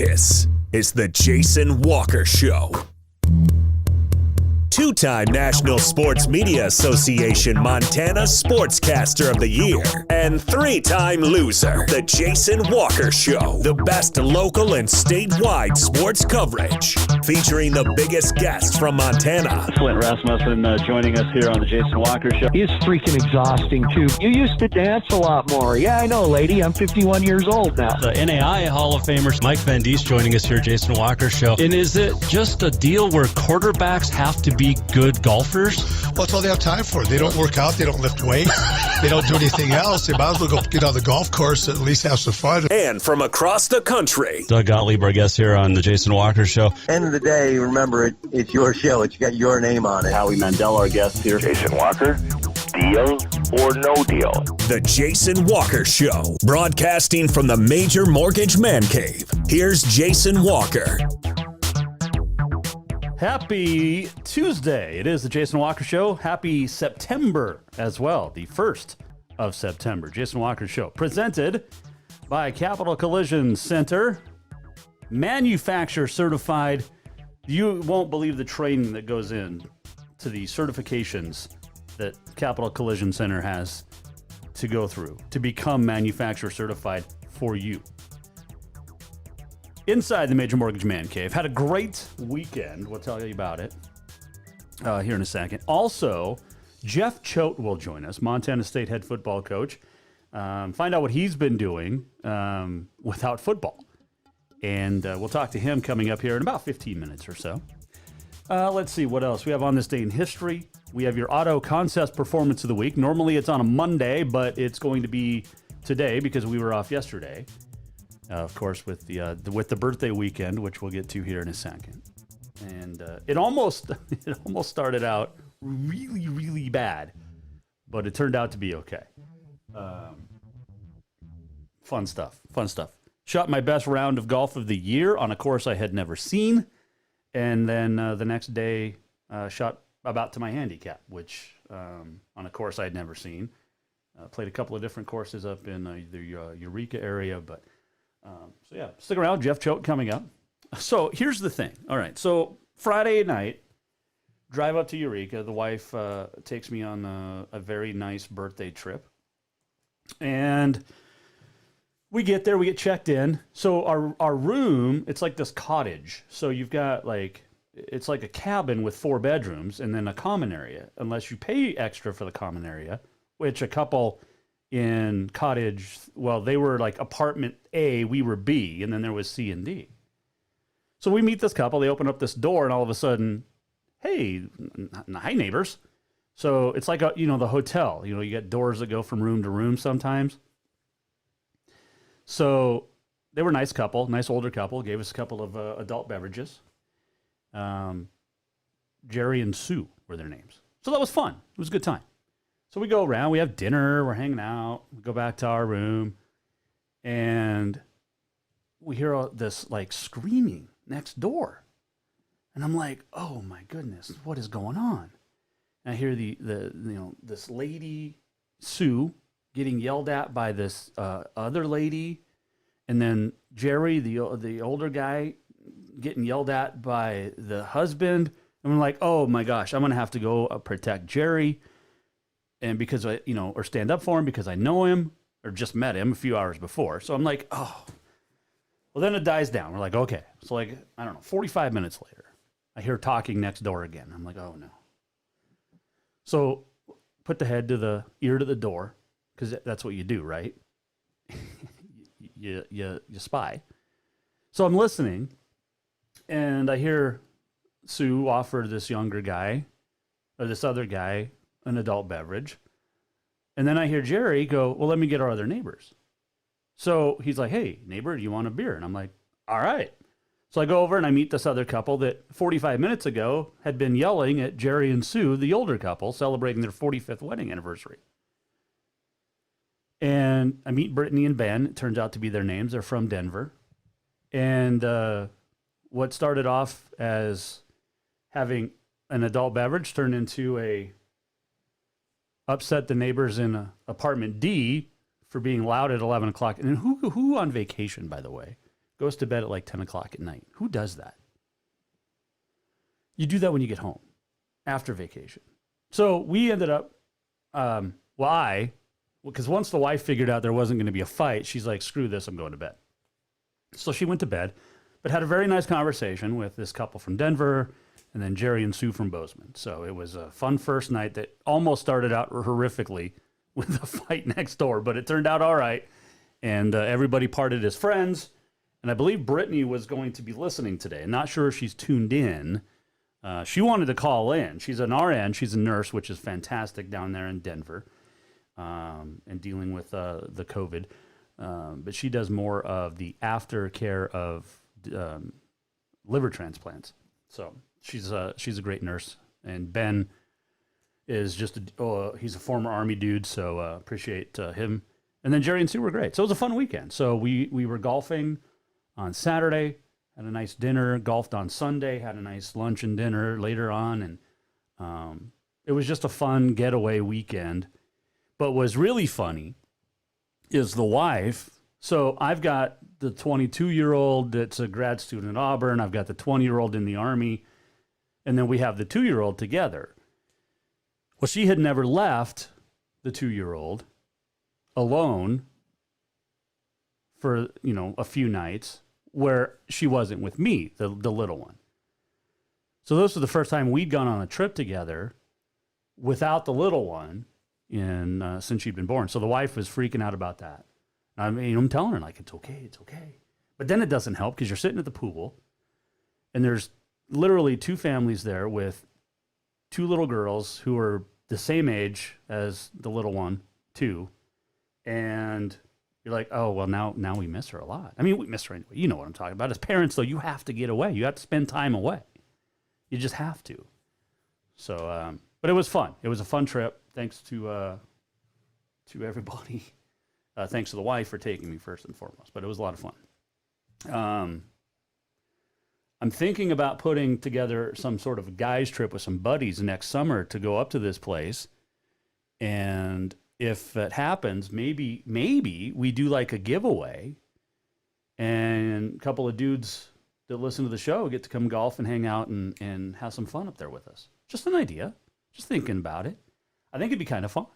This is the Jason Walker Show. Two-time National Sports Media Association Montana Sportscaster of the Year and three-time loser, The Jason Walker Show. The best local and statewide sports coverage, featuring the biggest guests from Montana. Flint Rasmussen joining us here on The Jason Walker Show. He's freaking exhausting, too. You used to dance a lot more. Yeah, I know, lady. I'm 51 years old now. The NAI Hall of Famer Mike Van Diest joining us here, Jason Walker Show. And is it just a deal where quarterbacks have to be good golfers? Well, that's all they have time for. They don't work out. They don't lift weights. They don't do anything else. They might as well go get on the golf course and at least have some fun. And from across the country, Doug Gottlieb, our guest here on the Jason Walker Show. End of the day, remember, it's your show. It's got your name on it. Howie Mandel, our guest here. Jason Walker, deal or no deal? The Jason Walker Show, broadcasting from the Major Mortgage Man Cave. Here's Jason Walker. Happy Tuesday. It is the Jason Walker Show. Happy September as well, the 1st of September. Jason Walker Show, presented by Capital Collision Center. Manufacturer certified. You won't believe the training that goes in to the certifications that Capital Collision Center has to go through to become manufacturer certified for you. Inside the Major Mortgage Man Cave. Had a great weekend. We'll tell you about it here in a second. Also, Jeff Choate will join us, Montana State head football coach. Find out what he's been doing without football. And we'll talk to him coming up here in about 15 minutes or so. Let's see what else we have on this day in history. We have your Auto Concepts Performance of the Week. Normally it's on a Monday, but it's going to be today because we were off yesterday. Of course, with the birthday weekend, which we'll get to here in a second, and it almost started out really, really bad, but it turned out to be okay. Fun stuff. Shot my best round of golf of the year on a course I had never seen, and then the next day shot about to my handicap, which on a course I had never seen. Played a couple of different courses up in the Eureka area, but. So yeah, stick around. Jeff Choate coming up. So here's the thing. All right. So Friday night, drive up to Eureka. The wife takes me on a very nice birthday trip. And we get there, we get checked in. So our room, it's like this cottage. So you've got it's like a cabin with 4 bedrooms and then a common area, unless you pay extra for the common area, which a couple in cottage, well, they were like apartment A, we were B, and then there was C and D. So we meet this couple, they open up this door, and all of a sudden, hey, hi neighbors. So it's like, the hotel, you get doors that go from room to room sometimes. So they were a nice couple, nice older couple, gave us a couple of adult beverages. Jerry and Sue were their names. So that was fun. It was a good time. So we go around, we have dinner, we're hanging out, we go back to our room, and we hear all this screaming next door. And I'm like, oh my goodness, what is going on? And I hear this lady, Sue, getting yelled at by this other lady, and then Jerry, the older guy, getting yelled at by the husband. And I'm like, oh my gosh, I'm going to have to go protect Jerry. And because or stand up for him because I know him or just met him a few hours before. So I'm like, oh. Well, then it dies down. We're like, okay. So I don't know, 45 minutes later, I hear talking next door again. I'm like, oh no. So put the head to the ear to the door because that's what you do, right? you spy. So I'm listening, and I hear Sue offer this younger guy or this other guy an adult beverage. And then I hear Jerry go, well, let me get our other neighbors. So he's like, hey, neighbor, do you want a beer? And I'm like, all right. So I go over and I meet this other couple that 45 minutes ago had been yelling at Jerry and Sue, the older couple, celebrating their 45th wedding anniversary. And I meet Brittany and Ben. It turns out to be their names. They're from Denver. And what started off as having an adult beverage turned into a upset the neighbors in apartment D for being loud at 11 o'clock. And who on vacation, by the way, goes to bed at like 10 o'clock at night. Who does that? You do that when you get home after vacation. So we ended up, because once the wife figured out there wasn't going to be a fight, she's like, screw this, I'm going to bed. So she went to bed, but had a very nice conversation with this couple from Denver and then Jerry and Sue from Bozeman. So it was a fun first night that almost started out horrifically with a fight next door, but it turned out all right. And everybody parted as friends. And I believe Brittany was going to be listening today. I'm not sure if she's tuned in. She wanted to call in. She's an RN. She's a nurse, which is fantastic down there in Denver, and dealing with the COVID. But she does more of the aftercare of liver transplants. So she's a great nurse. And Ben is just he's a former Army dude, so appreciate him. And then Jerry and Sue were great. So it was a fun weekend. So we were golfing on Saturday, had a nice dinner, golfed on Sunday, had a nice lunch and dinner later on. And it was just a fun getaway weekend. But what's really funny is the wife. So I've got the 22-year-old that's a grad student at Auburn. I've got the 20-year-old in the Army. And then we have the 2-year-old together. Well, she had never left the 2-year-old alone for, a few nights where she wasn't with me, the little one. So this was the first time we'd gone on a trip together without the little one since she'd been born. So the wife was freaking out about that. I mean, I'm telling her, like, it's okay. But then it doesn't help because you're sitting at the pool and there's literally 2 families there with 2 little girls who are the same age as the little one, too. And you're like, oh, well, now we miss her a lot. I mean, we miss her anyway. You know what I'm talking about. As parents, though, you have to get away. You have to spend time away. You just have to. So, but it was fun. It was a fun trip. Thanks to everybody. Thanks to the wife for taking me first and foremost. But it was a lot of fun. I'm thinking about putting together some sort of guys trip with some buddies next summer to go up to this place. And if it happens, maybe we do like a giveaway and a couple of dudes that listen to the show get to come golf and hang out and have some fun up there with us. Just an idea. Just thinking about it. I think it'd be kind of fun.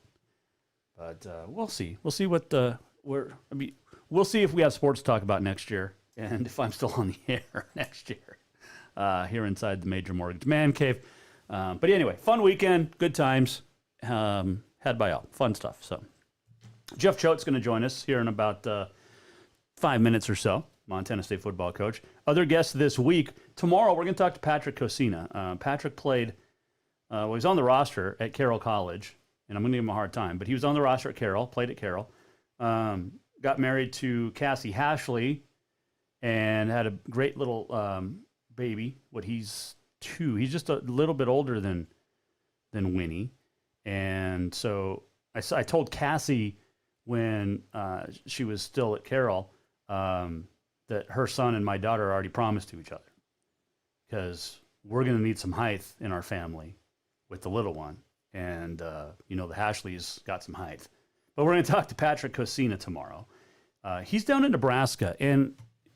But we'll see. We'll see we'll see if we have sports to talk about next year and if I'm still on the air next year here inside the Major Mortgage Man Cave. But anyway, fun weekend, good times. Had by all. Fun stuff. So Jeff Choate's going to join us here in about 5 minutes or so, Montana State football coach. Other guests this week. Tomorrow, we're going to talk to Patrick Cosina. Patrick played, he's on the roster at Carroll College, and I'm going to give him a hard time, but he was on the roster at Carroll, played at Carroll, got married to Cassie Hashley, and had a great little baby. He's 2. He's just a little bit older than Winnie. And so I told Cassie when she was still at Carroll that her son and my daughter are already promised to each other because we're going to need some height in our family with the little one. And, the Hashleys got some height. But we're going to talk to Patrick Cosina tomorrow. He's down in Nebraska. And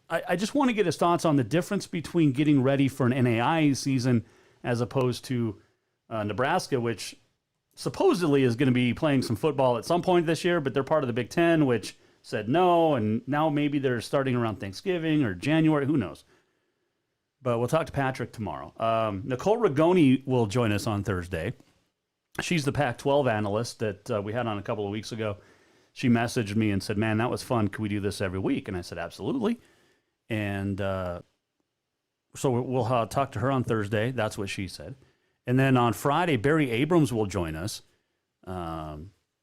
I just want to get his thoughts on the difference between getting ready for an NAIA season as opposed to Nebraska, which supposedly is going to be playing some football at some point this year, but they're part of the Big Ten, which said no, and now maybe they're starting around Thanksgiving or January, who knows. But we'll talk to Patrick tomorrow. Nicole Rigoni will join us on Thursday. She's the Pac-12 analyst that we had on a couple of weeks ago. She messaged me and said, man, that was fun. Could we do this every week? And I said, absolutely. And so we'll talk to her on Thursday. That's what she said. And then on Friday, Barry Abrams will join us.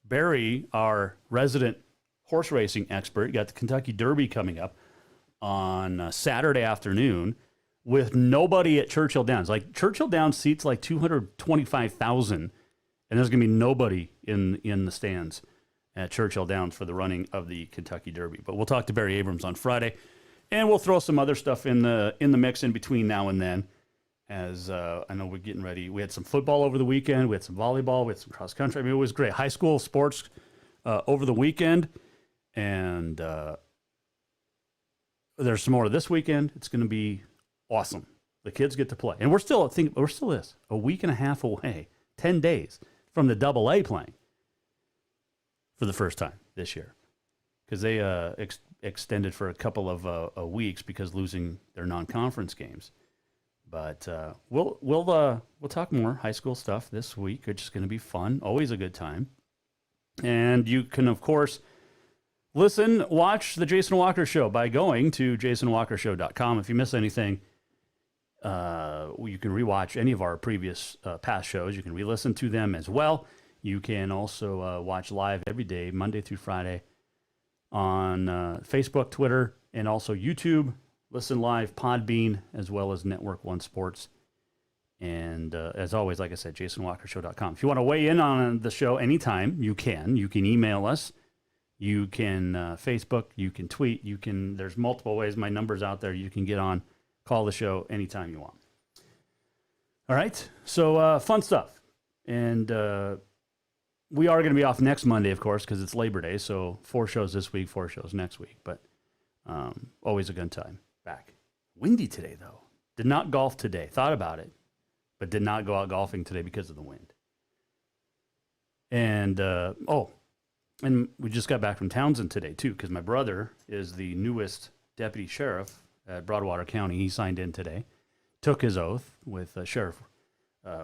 Barry, our resident horse racing expert, got the Kentucky Derby coming up on Saturday afternoon with nobody at Churchill Downs. Like Churchill Downs seats like 225,000, and there's going to be nobody in the stands at Churchill Downs for the running of the Kentucky Derby. But we'll talk to Barry Abrams on Friday, and we'll throw some other stuff in the mix in between now and then. As I know we're getting ready. We had some football over the weekend. We had some volleyball. We had some cross country. I mean, it was great. High school sports over the weekend. And there's some more this weekend. It's going to be awesome. The kids get to play. And we're still a week and a half away, 10 days from the AA playing for the first time this year. Because they extended for a couple of weeks because losing their non-conference games. But we'll talk more high school stuff this week. It's just going to be fun. Always a good time. And you can, of course, watch the Jason Walker Show by going to jasonwalkershow.com. If you miss anything, you can rewatch any of our previous past shows. You can re-listen to them as well. You can also watch live every day, Monday through Friday, on Facebook, Twitter, and also YouTube. Listen live, Podbean, as well as Network One Sports. And as always, like I said, jasonwalkershow.com. If you want to weigh in on the show anytime, you can. You can email us. You can Facebook. You can tweet. There's multiple ways. My number's out there. You can get on, call the show anytime you want. All right. So fun stuff. And we are going to be off next Monday, of course, because it's Labor Day. So 4 shows this week, 4 shows next week. But always a good time back. Windy today, though. Did not golf today. Thought about it, but did not go out golfing today because of the wind. And, and we just got back from Townsend today, too, because my brother is the newest deputy sheriff at Broadwater County. He signed in today, took his oath with Sheriff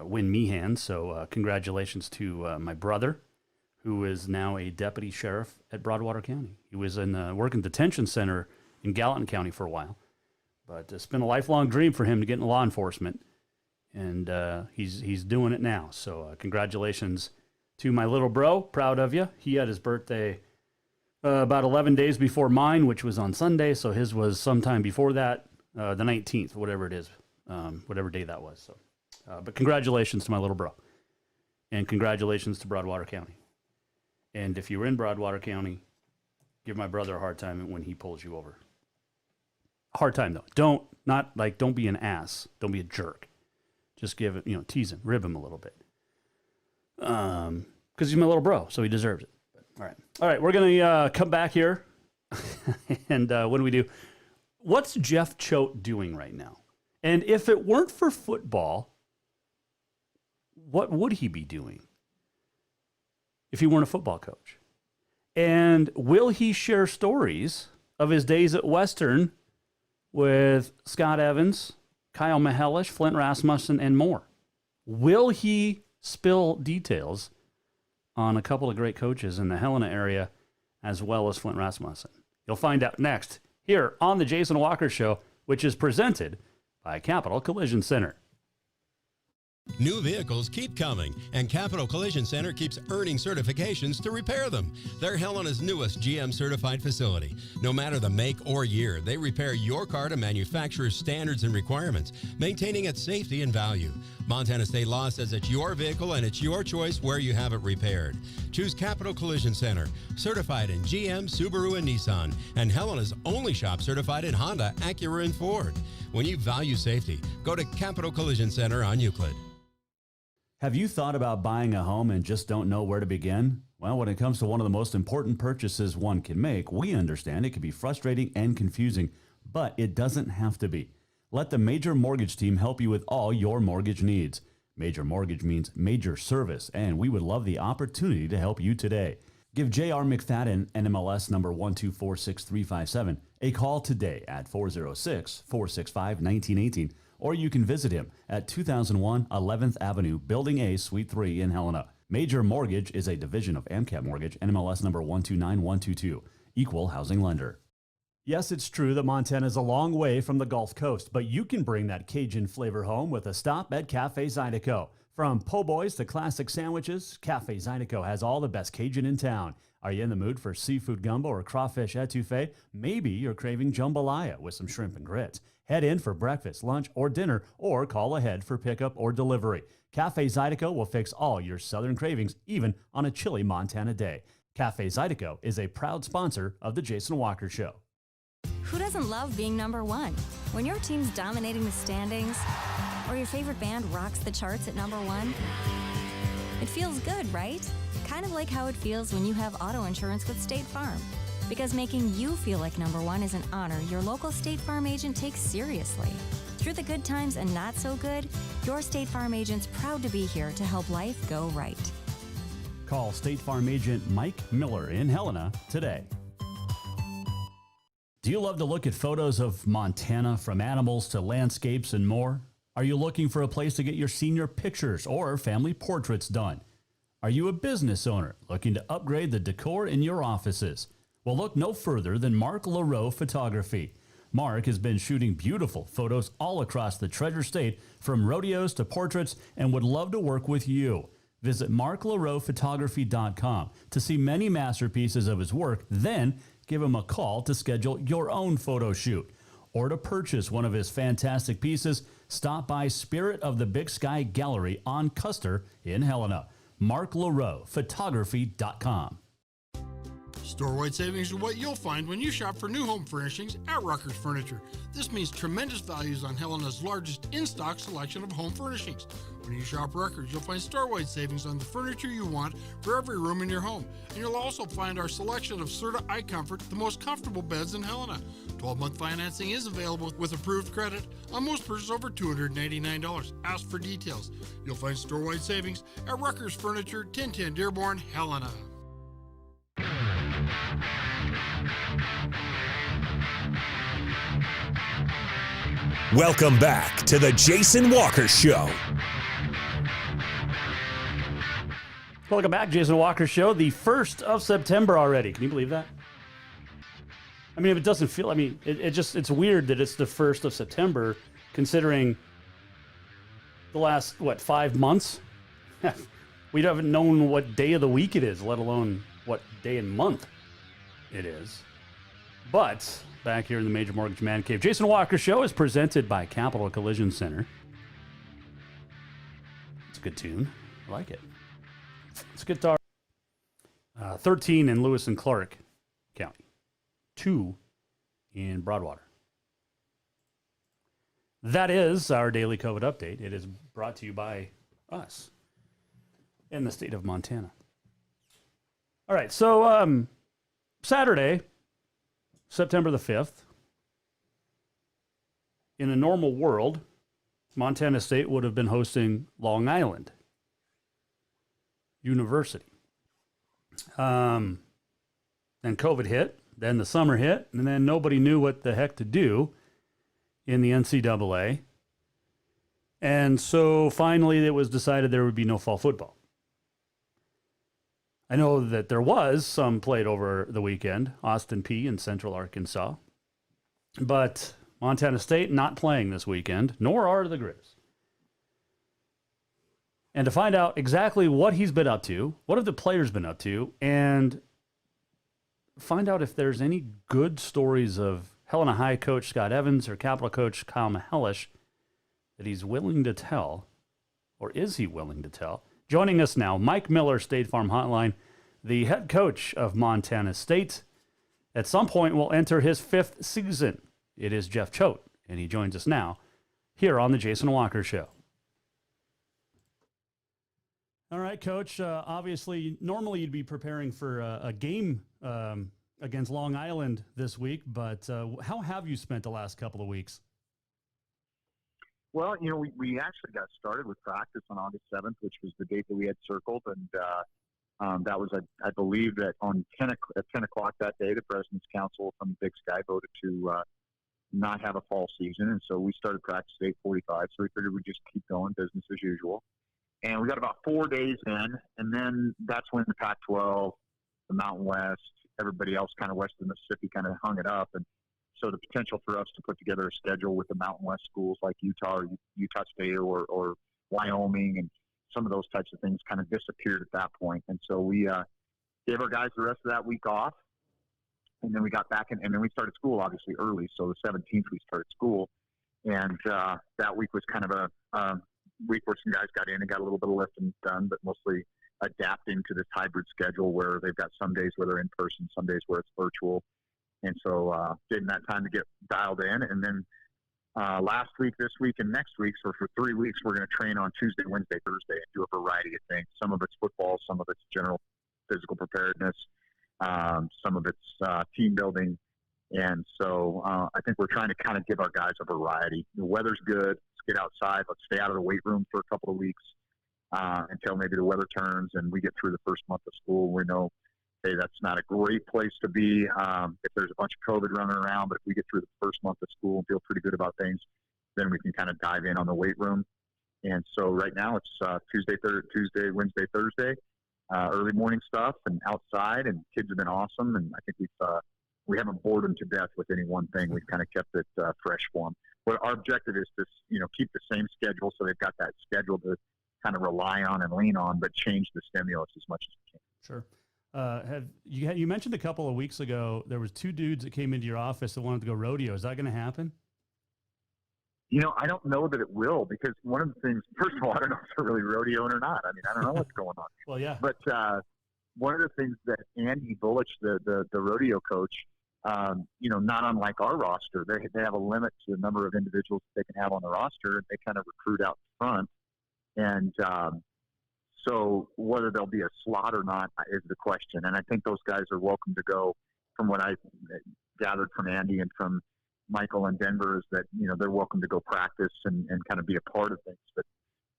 Wynn Meehan. So congratulations to my brother, who is now a deputy sheriff at Broadwater County. He was in working detention center in Gallatin County for a while. But it's been a lifelong dream for him to get into law enforcement, and he's doing it now. So congratulations to my little bro. Proud of you. He had his birthday about 11 days before mine, which was on Sunday. So his was sometime before that, the 19th, whatever it is, whatever day that was. So, but congratulations to my little bro, and congratulations to Broadwater County. And if you're in Broadwater County, give my brother a hard time when he pulls you over. Hard time, though. Don't be an ass. Don't be a jerk. Just give it, tease him, rib him a little bit. Because he's my little bro, so he deserves it. But, all right, we're going to come back here. And what do we do? What's Jeff Choate doing right now? And if it weren't for football, what would he be doing if he weren't a football coach? And will he share stories of his days at Western with Scott Evans, Kyle Mihelish, Flint Rasmussen, and more? Will he spill details on a couple of great coaches in the Helena area as well as Flint Rasmussen? You'll find out next here on the Jason Walker Show, which is presented by Capital Collision Center. New vehicles keep coming, and Capital Collision Center keeps earning certifications to repair them. They're Helena's newest GM-certified facility. No matter the make or year, they repair your car to manufacturer's standards and requirements, maintaining its safety and value. Montana state law says it's your vehicle and it's your choice where you have it repaired. Choose Capital Collision Center, certified in GM, Subaru, and Nissan, and Helena's only shop certified in Honda, Acura, and Ford. When you value safety, go to Capital Collision Center on Euclid. Have you thought about buying a home and just don't know where to begin? Well, when it comes to one of the most important purchases one can make, we understand it can be frustrating and confusing, but it doesn't have to be. Let the Major Mortgage team help you with all your mortgage needs. Major Mortgage means major service, and we would love the opportunity to help you today. Give J.R. McFadden, NMLS number 1246357, a call today at 406-465-1918. Or you can visit him at 2001 11th Avenue, Building A, Suite 3 in Helena. Major Mortgage is a division of AMCAP Mortgage, NMLS number 129122, equal housing lender. Yes, it's true that Montana is a long way from the Gulf Coast, but you can bring that Cajun flavor home with a stop at Cafe Zydeco. From po' boys to classic sandwiches, Cafe Zydeco has all the best Cajun in town. Are you in the mood for seafood gumbo or crawfish etouffee? Maybe you're craving jambalaya with some shrimp and grits. Head in for breakfast, lunch, or dinner, or call ahead for pickup or delivery. Cafe Zydeco will fix all your southern cravings, even on a chilly Montana day. Cafe Zydeco is a proud sponsor of The Jason Walker Show. Who doesn't love being number one? When your team's dominating the standings, or your favorite band rocks the charts at number one, it feels good, right? Kind of like how it feels when you have auto insurance with State Farm. Because making you feel like number one is an honor your local State Farm agent takes seriously. Through the good times and not so good, your State Farm agent's proud to be here to help life go right. Call State Farm agent Mike Miller in Helena today. Do you love to look at photos of Montana, from animals to landscapes and more? Are you looking for a place to get your senior pictures or family portraits done? Are you a business owner looking to upgrade the decor in your offices? Well, look no further than Mark LaRoe Photography. Mark has been shooting beautiful photos all across the Treasure State, from rodeos to portraits, and would love to work with you. Visit marklaroephotography.com to see many masterpieces of his work, then give him a call to schedule your own photo shoot. Or to purchase one of his fantastic pieces, stop by Spirit of the Big Sky Gallery on Custer in Helena. marklaroephotography.com. Store-wide savings are what you'll find when you shop for new home furnishings at Rucker's Furniture. This means tremendous values on Helena's largest in-stock selection of home furnishings. When you shop Rucker's, you'll find store-wide savings on the furniture you want for every room in your home. And you'll also find our selection of Serta iComfort, the most comfortable beds in Helena. 12-month financing is available with approved credit on most purchases over $299. Ask for details. You'll find store-wide savings at Rucker's Furniture, 1010 Dearborn, Helena. Welcome back to the Jason Walker Show. Welcome back, Jason Walker Show. The 1st of September already. Can you believe that? I mean, if it doesn't feel, it's weird that it's the 1st of September, considering the last, 5 months? We haven't known what day of the week it is, let alone what day and month it is. But back here in the Major Mortgage Man Cave, Jason Walker Show is presented by Capital Collision Center. It's a good tune. I like it. It's guitar. 13 in Lewis and Clark County. 2 in Broadwater. That is our daily COVID update. It is brought to you by us in the state of Montana. All right, so Saturday, September the 5th, in a normal world, Montana State would have been hosting Long Island University. Then COVID hit, then the summer hit, and then nobody knew what the heck to do in the NCAA. And so finally it was decided there would be no fall football. I know that there was some played over the weekend, Austin Peay in Central Arkansas. But Montana State not playing this weekend, nor are the Grizz. And to find out exactly what he's been up to, what have the players been up to, and find out if there's any good stories of Helena High coach Scott Evans or Capital coach Kyle Mihelish that he's willing to tell, or is he willing to tell? Joining us now, Mike Miller, State Farm Hotline, the head coach of Montana State. At some point will enter his 5th season. It is Jeff Choate, and he joins us now here on the Jason Walker Show. All right, Coach. Obviously, normally you'd be preparing for a game against Long Island this week, but how have you spent the last couple of weeks? Well, we actually got started with practice on August 7th, which was the date that we had circled, and that was, I believe, that at 10 o'clock that day, the President's Council from Big Sky voted to not have a fall season, and so we started practice at 8:45, so we figured we'd just keep going, business as usual. And we got about 4 days in, and then that's when the Pac-12, the Mountain West, everybody else kind of west of Mississippi kind of hung it up, and so the potential for us to put together a schedule with the Mountain West schools like Utah or Utah State or Wyoming and some of those types of things kind of disappeared at that point. And so we gave our guys the rest of that week off, and then we got back and then we started school obviously early. So the 17th we started school, and that week was kind of a week where some guys got in and got a little bit of lifting done, but mostly adapting to this hybrid schedule where they've got some days where they're in person, some days where it's virtual. And so getting that time to get dialed in. And then last week, this week, and next week, so for 3 weeks, we're going to train on Tuesday, Wednesday, Thursday, and do a variety of things. Some of it's football, some of it's general physical preparedness. Some of it's team building. And so I think we're trying to kind of give our guys a variety. The weather's good. Let's get outside. Let's stay out of the weight room for a couple of weeks until maybe the weather turns and we get through the first month of school. We know, hey, that's not a great place to be if there's a bunch of COVID running around. But if we get through the first month of school and feel pretty good about things, then we can kind of dive in on the weight room. And so right now it's Tuesday, Wednesday, Thursday, early morning stuff and outside. And kids have been awesome. And I think we haven't bored them to death with any one thing. We've kind of kept it fresh for them. But our objective is to, keep the same schedule so they've got that schedule to kind of rely on and lean on, but change the stimulus as much as we can. Sure. You mentioned a couple of weeks ago there was 2 dudes that came into your office that wanted to go rodeo. Is that going to happen? I don't know that it will, because one of the things, first of all, I don't know if they're really rodeoing or not. I mean, I don't know what's going on. Well, yeah. But one of the things that Andy Bullich, the rodeo coach, not unlike our roster, they have a limit to the number of individuals they can have on the roster, and they kind of recruit out front. And so whether there'll be a slot or not is the question. And I think those guys are welcome to go. From what I gathered from Andy and from Michael in Denver is that, they're welcome to go practice and kind of be a part of things. But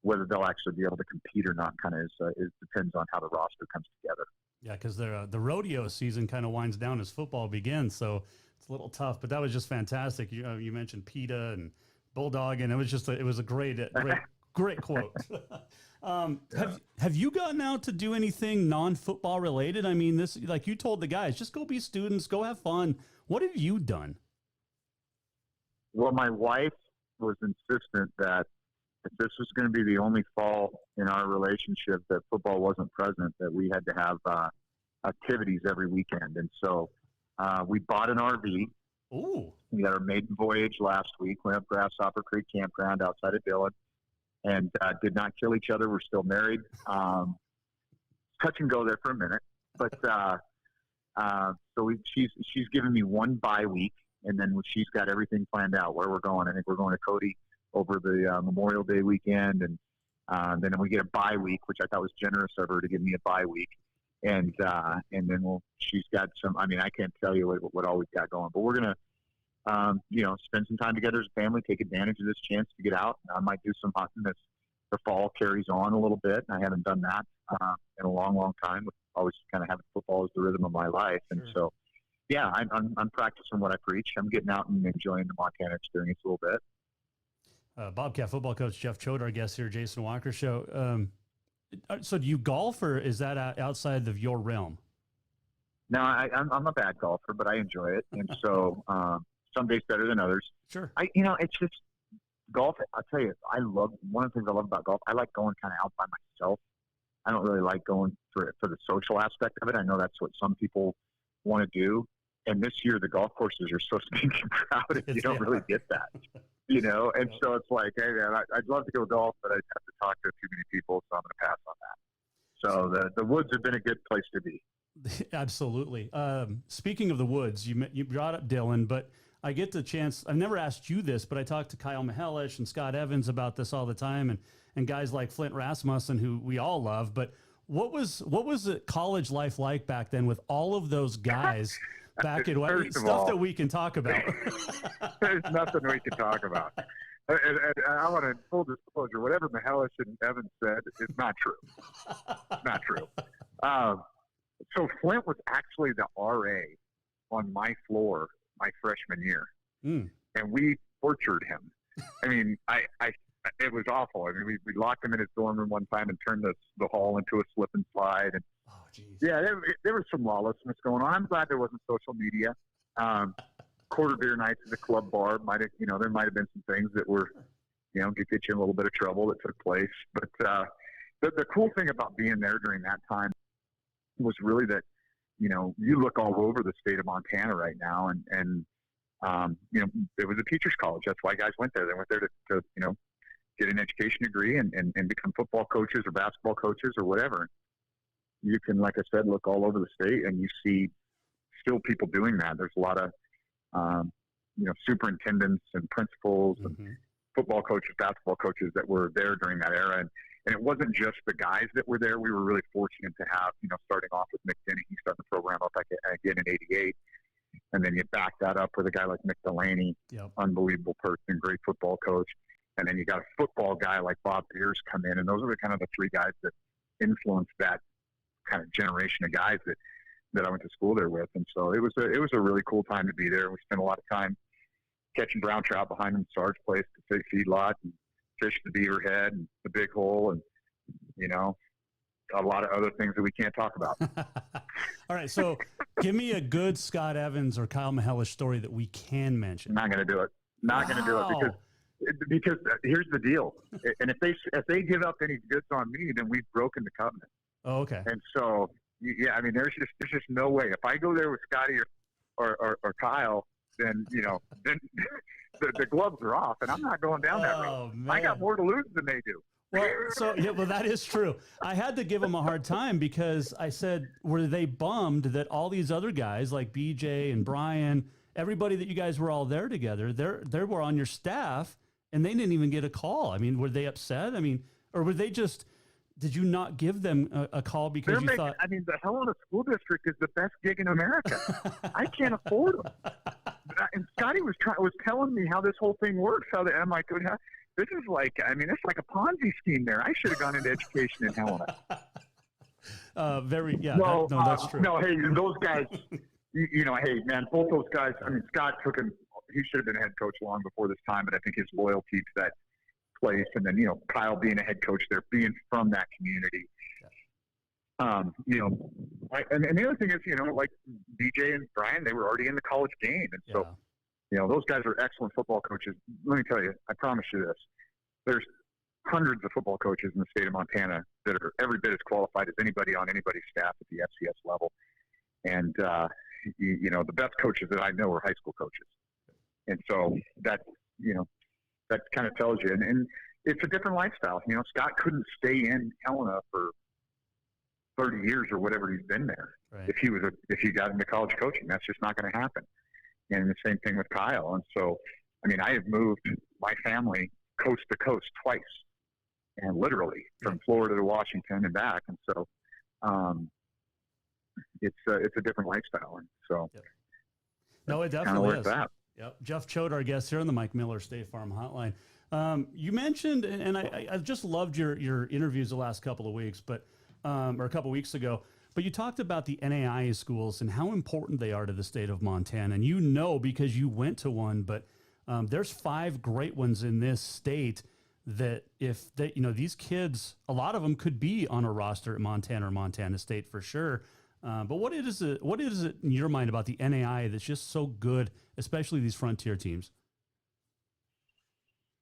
whether they'll actually be able to compete or not kind of depends on how the roster comes together. Yeah, because the rodeo season kind of winds down as football begins, so it's a little tough. But that was just fantastic. You mentioned PETA and Bulldog, and it was a great quote. Have you gotten out to do anything non-football related? I mean, this, like you told the guys, just go be students, go have fun. What have you done? Well, my wife was insistent that if this was going to be the only fall in our relationship that football wasn't present, that we had to have activities every weekend. And so we bought an RV. Ooh. We had our maiden voyage last week. Went up Grasshopper Creek Campground outside of Dillon and did not kill each other. We're still married. Touch and go there for a minute. But so she's given me one bye week, and then she's got everything planned out where we're going. I think we're going to Cody over the Memorial Day weekend, and then we get a bye week, which I thought was generous of her to give me a bye week, and then she's got some. I mean, I can't tell you what all we've got going, but we're gonna, spend some time together as a family, take advantage of this chance to get out. I might do some hunting as the fall carries on a little bit. I haven't done that in a long, long time. Always kind of having football as the rhythm of my life, and so. Yeah, I'm practicing what I preach. I'm getting out and enjoying the Montana experience a little bit. Bobcat football coach Jeff Choate, our guest here, Jason Walker Show. So do you golf, or is that outside of your realm? No, I'm a bad golfer, but I enjoy it. And so some days better than others. Sure. It's just golf. I'll tell you, one of the things I love about golf, I like going kind of out by myself. I don't really like going for the social aspect of it. I know that's what some people want to do. And this year, the golf courses are so stinking crowded, you don't really get that, And so it's like, hey, man, I'd love to go golf, but I'd have to talk to too many people, so I'm going to pass on that. So the woods have been a good place to be. Absolutely. Speaking of the woods, you brought up Dillon, but I get the chance. I've never asked you this, but I talk to Kyle Mihelish and Scott Evans about this all the time, and guys like Flint Rasmussen, who we all love. But what was the college life like back then with all of those guys? Back in stuff that we can talk about. There's nothing we can talk about. And I want to full disclosure, whatever Mihelish and Evans said is not true. Not true. So Flint was actually the RA on my floor my freshman year. And we tortured him. I mean, it was awful. I mean, we locked him in his dorm room one time and turned the hall into a slip and slide. And yeah, there was some lawlessness going on. I'm glad there wasn't social media. Quarter beer nights at the club bar there might have been some things that were, could get you in a little bit of trouble that took place. But the cool thing about being there during that time was really that, you look all over the state of Montana right now, and it was a teacher's college. That's why guys went there. They went there to get an education degree and become football coaches or basketball coaches or whatever. You can, like I said, look all over the state and you see still people doing that. There's a lot of, superintendents and principals and football coaches, basketball coaches that were there during that era. And it wasn't just the guys that were there. We were really fortunate to have, starting off with Mick Denny. He started the program up again in '88. And then you back that up with a guy like Mick Delaney, unbelievable person, great football coach. And then you got a football guy like Bob Beers come in. And those are the kind of the three guys that influenced that kind of generation of guys that I went to school there with. And so it was a really cool time to be there. We spent a lot of time catching brown trout behind the Sarge place, the big feedlot, and fish the beaver head and the big hole, and a lot of other things that we can't talk about. All right, so give me a good Scott Evans or Kyle Mihelish story that we can mention. Not going to do it. Not going to do it because here's the deal. And if they give up any goods on me, then we've broken the covenant. Oh, okay. And so yeah, I mean, there's just no way. If I go there with Scotty or Kyle, then then the gloves are off, and I'm not going down that road. Man. I got more to lose than they do. Well, that is true. I had to give him a hard time because I said, were they bummed that all these other guys like BJ and Brian, everybody that you guys were all there together, they were on your staff and they didn't even get a call? I mean, were they upset? I mean, or were they just, did you not give them a call because you thought? I mean, the Helena School District is the best gig in America. I can't afford them. And Scotty was telling me how this whole thing works, I'm like, this is like, I mean, it's like a Ponzi scheme there. I should have gone into education in Helena. That's true. No, hey, those guys, hey, man, both those guys, I mean, Scott he should have been a head coach long before this time, but I think his loyalty to that place, and then, Kyle being a head coach there, being from that community. And the other thing is, like DJ and Brian, they were already in the college game. And so, those guys are excellent football coaches. Let me tell you, I promise you this. There's hundreds of football coaches in the state of Montana that are every bit as qualified as anybody on anybody's staff at the FCS level. And, the best coaches that I know are high school coaches. And so that kind of tells you. And it's a different lifestyle. Scott couldn't stay in Helena for 30 years or whatever he's been there. Right. If he got into college coaching, that's just not going to happen. And the same thing with Kyle. And so, I mean, I have moved my family coast to coast twice, and literally from Florida to Washington and back. And so, it's a different lifestyle. And so, no, it definitely is. That. Yep. Jeff Choate, our guest here on the Mike Miller State Farm Hotline. You mentioned, and I just loved your interviews the last couple of weeks, or a couple of weeks ago. But you talked about the NAIA schools and how important they are to the state of Montana. And because you went to one, but there's 5 great ones in this state that if they, these kids, a lot of them could be on a roster at Montana or Montana State for sure. But what is it in your mind about the NAIA that's just so good, especially these frontier teams?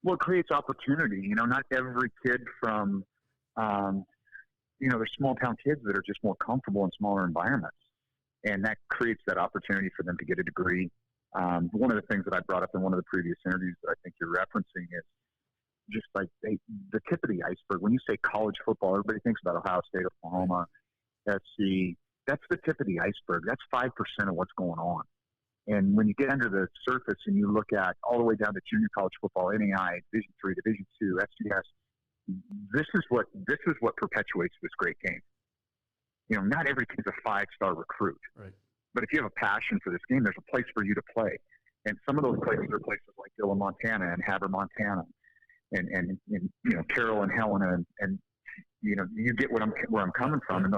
Well, it creates opportunity. Not every kid from there's small town kids that are just more comfortable in smaller environments, and that creates that opportunity for them to get a degree. One of the things that I brought up in one of the previous interviews that I think you're referencing is just like the tip of the iceberg. When you say college football, everybody thinks about Ohio State, Oklahoma, SC. That's the tip of the iceberg. That's 5% of what's going on. And when you get under the surface and you look at all the way down to junior college football, NAI, Division III, Division II, FCS, this is what perpetuates this great game. Not every kid's a 5-star recruit. Right. But if you have a passion for this game, there's a place for you to play. And some of those places are places like Dillon, Montana, and Havre, Montana, and Carroll and Helena, and you get where I'm coming from.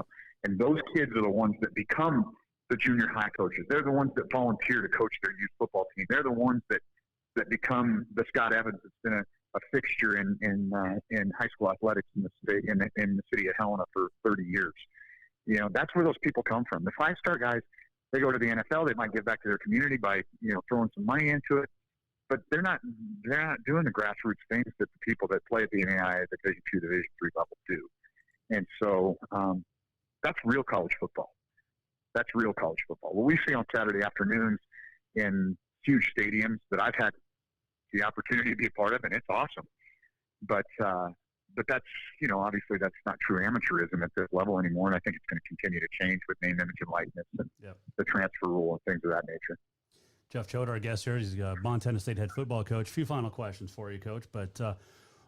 And those kids are the ones that become the junior high coaches. They're the ones that volunteer to coach their youth football team. They're the ones that become the Scott Evans that's been a fixture in high school athletics in the state, in the city of Helena for 30 years. That's where those people come from. The 5-star guys, they go to the NFL. They might give back to their community by throwing some money into it, but they're not doing the grassroots things that the people that play at the NAIA, the Division II, Division III level do. And so that's real college football. That's real college football. What we see on Saturday afternoons in huge stadiums that I've had the opportunity to be a part of, and it's awesome. But that's, obviously that's not true amateurism at this level anymore, and I think it's going to continue to change with name, image, and likeness and the transfer rule and things of that nature. Jeff Choate, our guest here, he's a Montana State head football coach. A few final questions for you, Coach. But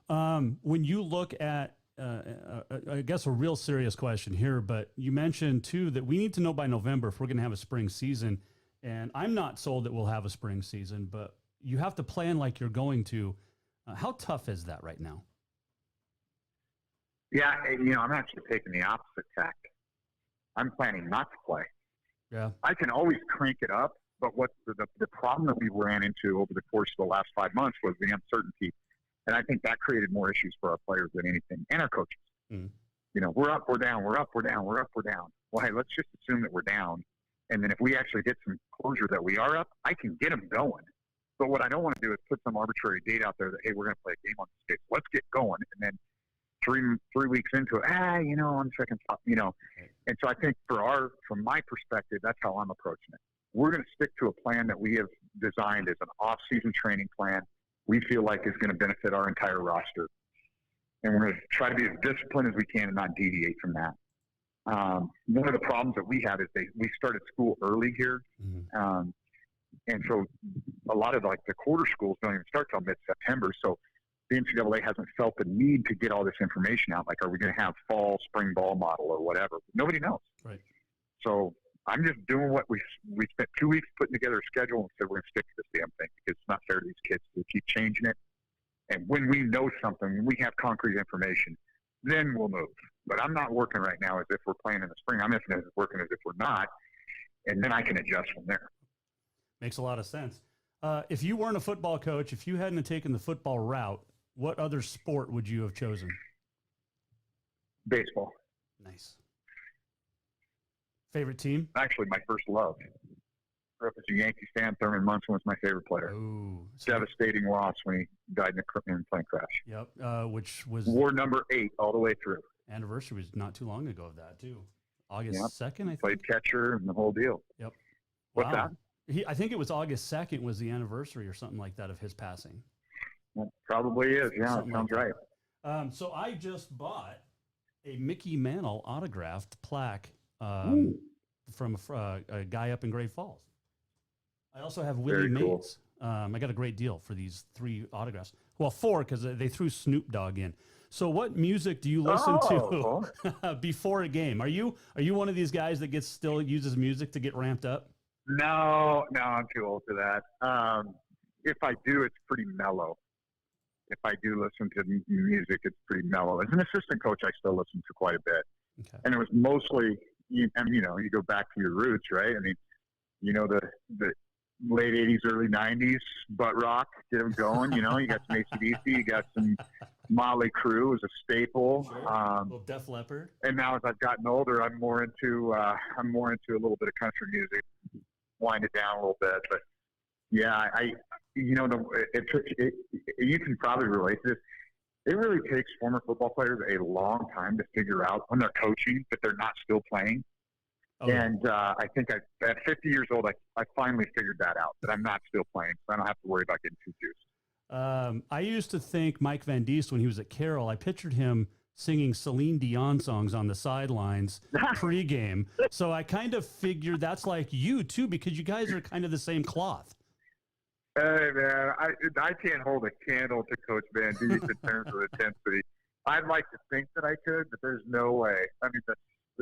when you look at I guess a real serious question here, but you mentioned too that we need to know by November if we're going to have a spring season. And I'm not sold that we'll have a spring season, but you have to plan like you're going to. How tough is that right now? Yeah, I'm actually taking the opposite tack. I'm planning not to play. Yeah, I can always crank it up, but what the problem that we ran into over the course of the last 5 months was the uncertainty. And I think that created more issues for our players than anything, and our coaches. Mm. We're up, we're down, we're up, we're down, we're up, we're down. Well, hey, let's just assume that we're down. And then if we actually get some closure that we are up, I can get them going. But what I don't want to do is put some arbitrary date out there that, hey, we're going to play a game on this date. Let's get going. And then three weeks into it, on second thought, And so I think from my perspective, that's how I'm approaching it. We're going to stick to a plan that we have designed as an off-season training plan we feel like is going to benefit our entire roster. And we're going to try to be as disciplined as we can and not deviate from that. One of the problems that we have is we started school early here. Mm-hmm. And so a lot of the quarter schools don't even start till mid-September. So the NCAA hasn't felt the need to get all this information out. Like, are we going to have fall, spring ball model or whatever? Nobody knows. Right. So I'm just doing what we spent 2 weeks putting together a schedule and said we're going to stick to this damn thing because it's not fair to these kids to keep changing it. And when we know something, when we have concrete information, then we'll move. But I'm not working right now as if we're playing in the spring. I'm just working as if we're not, and then I can adjust from there. Makes a lot of sense. If you weren't a football coach, if you hadn't taken the football route, what other sport would you have chosen? Baseball. Nice. Favorite team? Actually, my first love. Grew up as a Yankees fan. Thurman Munson was my favorite player. Ooh, devastating loss when he died in a plane crash. Yep, which was war number 8 all the way through. Anniversary was not too long ago of that too. August 2nd, I think. Played catcher and the whole deal. Yep. What's that? I think it was August 2nd was the anniversary or something like that of his passing. That probably is. Yeah, something sounds like right. So I just bought a Mickey Mantle autographed plaque from a guy up in Great Falls. I also have Willie Mays. I got a great deal for these 3 autographs. Well, 4 because they threw Snoop Dogg in. So what music do you listen to before a game? Are you one of these guys that still uses music to get ramped up? No, I'm too old for that. If I do, it's pretty mellow. If I do listen to music, it's pretty mellow. As an assistant coach, I still listen to quite a bit. Okay. And it was mostly, you go back to your roots, right? I mean, the late 80s, early 90s, butt rock, get them going. You got some AC/DC, you got some Motley Crue as a staple. Sure. Little Def Leppard. And now as I've gotten older, I'm more into a little bit of country music, wind it down a little bit. But yeah, you can probably relate to this. It really takes former football players a long time to figure out when they're coaching that they're not still playing. Oh. And I think at 50 years old, I finally figured that out, that I'm not still playing, so I don't have to worry about getting too juiced. I used to think Mike Van Diest, when he was at Carroll, I pictured him singing Celine Dion songs on the sidelines pregame. So I kind of figured that's like you, too, because you guys are kind of the same cloth. Hey, man, I can't hold a candle to Coach Van Diest in terms of intensity. I'd like to think that I could, but there's no way. I mean,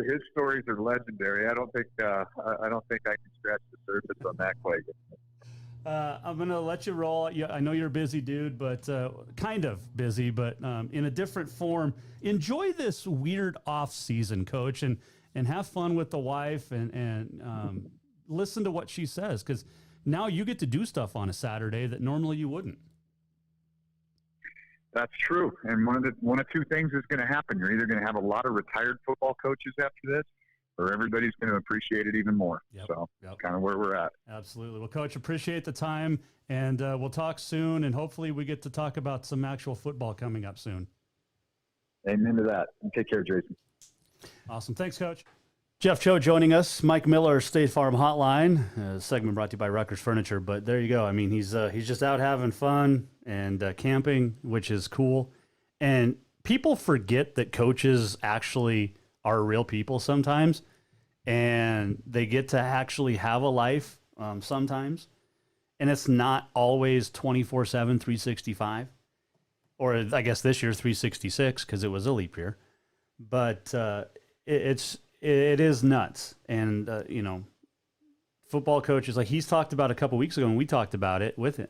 his stories are legendary. I don't think I can scratch the surface on that quite yet. I'm gonna let you roll. I know you're a busy dude, but kind of busy, but in a different form. Enjoy this weird off season, Coach, and have fun with the wife and listen to what she says, because now you get to do stuff on a Saturday that normally you wouldn't. That's true. And one of 2 things is going to happen. You're either going to have a lot of retired football coaches after this, or everybody's going to appreciate it even more. Yep. So kind of where we're at. Absolutely. Well, Coach, appreciate the time, and we'll talk soon, and hopefully we get to talk about some actual football coming up soon. Amen to that. And take care, Jason. Awesome. Thanks, Coach. Jeff Cho joining us. Mike Miller, State Farm Hotline. Segment brought to you by Rutgers Furniture. But there you go. I mean, he's just out having fun and camping, which is cool. And people forget that coaches actually are real people sometimes, and they get to actually have a life sometimes. And it's not always 24/7, 365. or I guess this year 366 because it was a leap year. But it is nuts. And, football coaches, like he's talked about a couple weeks ago, and we talked about it with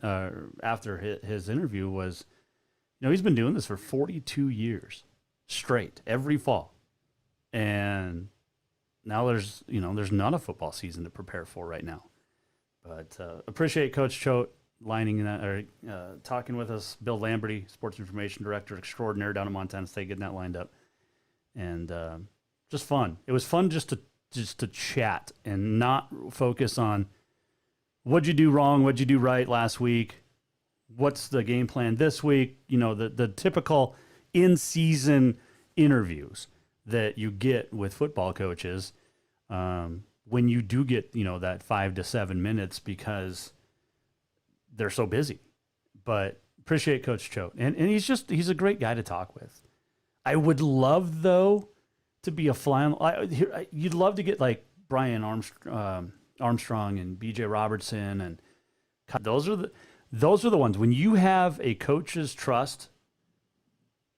after his interview was, he's been doing this for 42 years straight, every fall. And now there's not a football season to prepare for right now. But appreciate Coach Choate lining that, or talking with us. Bill Lamberty, Sports Information Director Extraordinaire down in Montana State, getting that lined up. And just fun. It was fun just to chat and not focus on what'd you do wrong, what'd you do right last week, what's the game plan this week, the typical in-season interviews that you get with football coaches when you do get, that 5 to 7 minutes because they're so busy. But appreciate Coach Choate. And he's a great guy to talk with. I would love, though, to be a you'd love to get like Brian Armstrong and BJ Robertson, and those are the ones when you have a coach's trust,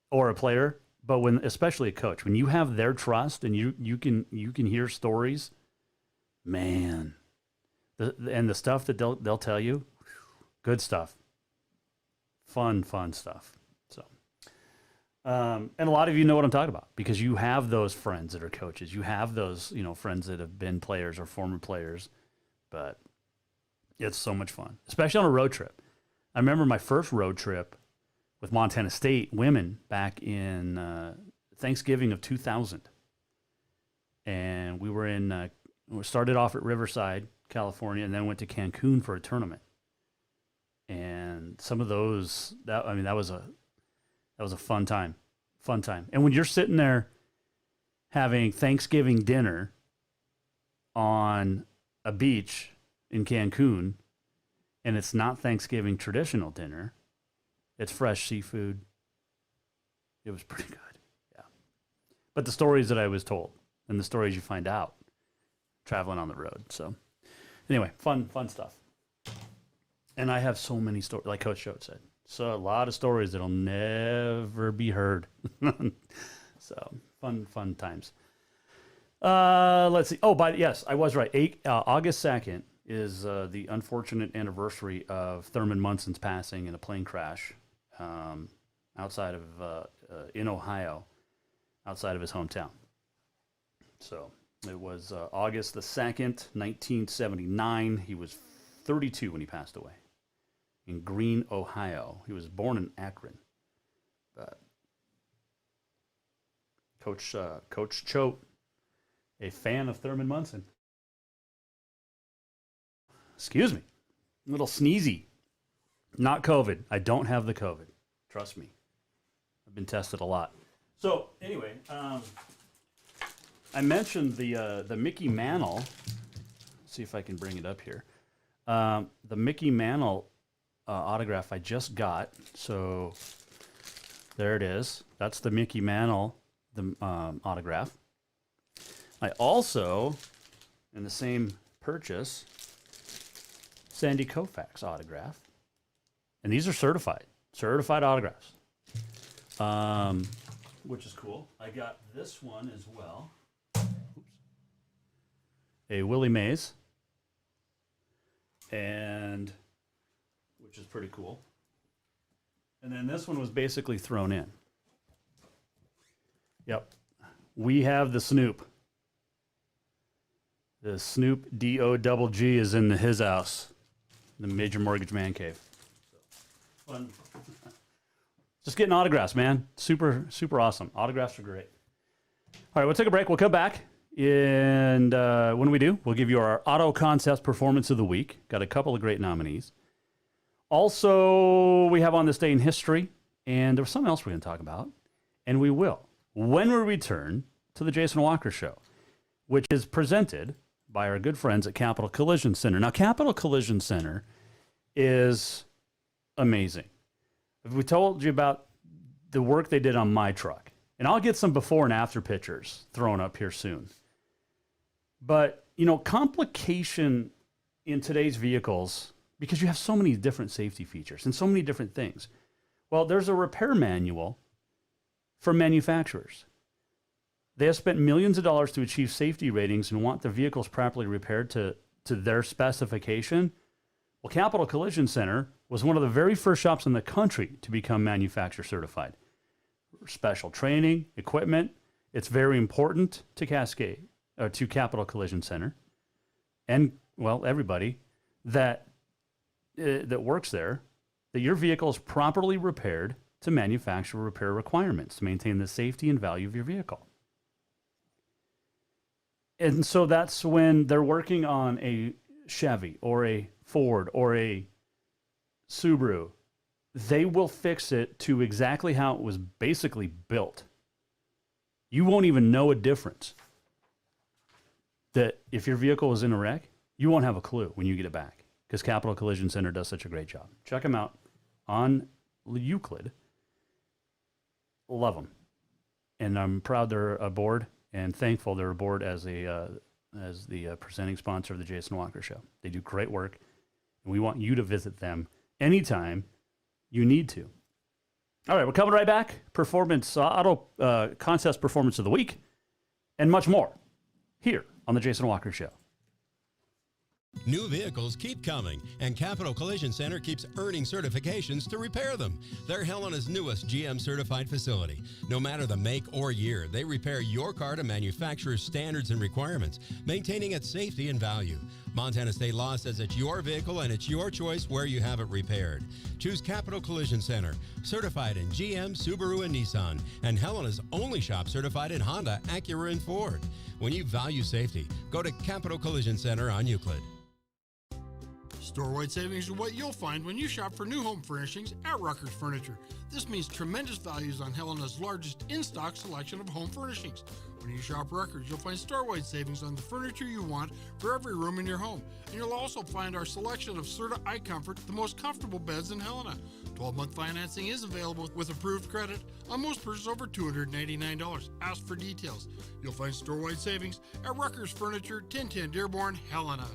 or a player, but especially a coach, when you have their trust and you can hear stories, man, and the stuff that they'll tell you, good stuff, fun stuff. So. And a lot of you know what I'm talking about because you have those friends that are coaches. You have those, friends that have been players or former players. But it's so much fun, especially on a road trip. I remember my first road trip with Montana State women back in Thanksgiving of 2000. And we were we started off at Riverside, California, and then went to Cancun for a tournament. And some of those, that was a fun time. And when you're sitting there having Thanksgiving dinner on a beach in Cancun, and it's not Thanksgiving traditional dinner, it's fresh seafood. It was pretty good. Yeah. But the stories that I was told and the stories you find out traveling on the road. So anyway, fun stuff. And I have so many stories, like Coach Choate said. So a lot of stories that'll never be heard. So fun times. Let's see. Oh, yes, I was right. August 2nd is the unfortunate anniversary of Thurman Munson's passing in a plane crash outside of in Ohio, outside of his hometown. So it was August the 2nd, 1979. He was 32 when he passed away. In Greene, Ohio. He was born in Akron. But Coach Choate, a fan of Thurman Munson. Excuse me. A little sneezy. Not COVID. I don't have the COVID. Trust me. I've been tested a lot. So, anyway, I mentioned the Mickey Mantle. Let's see if I can bring it up here. The Mickey Mantle autograph I just got. So there it is. That's the Mickey Mantle autograph. I also, in the same purchase, Sandy Koufax autograph. And these are certified autographs, which is cool. I got this one as well. Oops. A Willie Mays, and which is pretty cool. And then this one was basically thrown in. Yep. We have the Snoop. The Snoop D-O-double-G is in his house, the Major Mortgage Man Cave. So, fun. Just getting autographs, man. Super awesome. Autographs are great. All right, we'll take a break. We'll come back. And when we do, we'll give you our Auto Concepts Performance of the Week. Got a couple of great nominees. Also, we have On This Day in History, and there's something else we're going to talk about, and we will when we return to the Jason Walker Show, which is presented by our good friends at Capital Collision Center. Now, Capital Collision Center is amazing. We told you about the work they did on my truck, and I'll get some before and after pictures thrown up here soon. But, complication in today's vehicles, because you have so many different safety features and so many different things. Well, there's a repair manual for manufacturers. They have spent millions of dollars to achieve safety ratings and want their vehicles properly repaired to their specification. Well, Capital Collision Center was one of the very first shops in the country to become manufacturer certified. Special training, equipment, it's very important to to Capital Collision Center, and well, everybody that works there, that your vehicle is properly repaired to manufacturer repair requirements to maintain the safety and value of your vehicle. And so that's when they're working on a Chevy or a Ford or a Subaru, they will fix it to exactly how it was basically built. You won't even know a difference. That if your vehicle is in a wreck, you won't have a clue when you get it back because Capital Collision Center does such a great job. Check them out on Euclid. Love them. And I'm proud they're aboard and thankful they're aboard as the presenting sponsor of the Jason Walker Show. They do great work, and we want you to visit them anytime you need to. All right, we're coming right back. Auto Contest Performance of the Week, and much more here on the Jason Walker Show. New vehicles keep coming, and Capital Collision Center keeps earning certifications to repair them. They're Helena's newest GM-certified facility. No matter the make or year, they repair your car to manufacturer's standards and requirements, maintaining its safety and value. Montana state law says it's your vehicle and it's your choice where you have it repaired. Choose Capital Collision Center, certified in GM, Subaru, and Nissan, and Helena's only shop certified in Honda, Acura, and Ford. When you value safety, go to Capital Collision Center on Euclid. Store-wide savings are what you'll find when you shop for new home furnishings at Rucker's Furniture. This means tremendous values on Helena's largest in-stock selection of home furnishings. When you shop Rucker's, you'll find store-wide savings on the furniture you want for every room in your home. And you'll also find our selection of Serta iComfort, the most comfortable beds in Helena. 12-month financing is available with approved credit on most purchases over $299. Ask for details. You'll find store-wide savings at Rucker's Furniture, 1010 Dearborn, Helena.